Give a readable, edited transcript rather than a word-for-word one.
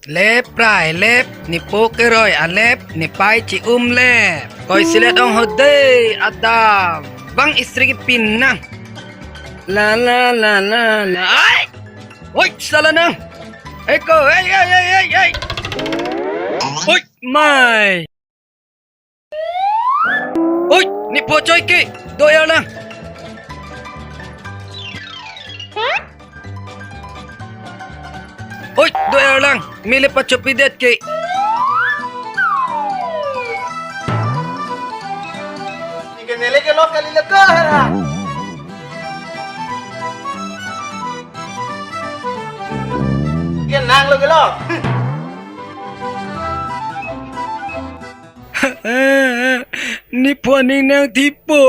Lep prai lep ni pokeroy alep ni pai chi lep. Koi silet ong hodey ada bang istri pinang. La la la la la. Ay! Hoy, salah nang. Eko, hey. Hoy, mai. Hoy, ni po choy ki. Doya lang. Hoy, doya lang. Mili pa chopidet ki. Ganele ke lok kali leka hera. Ke nang lo ke lok. Ni po ning nang tipo.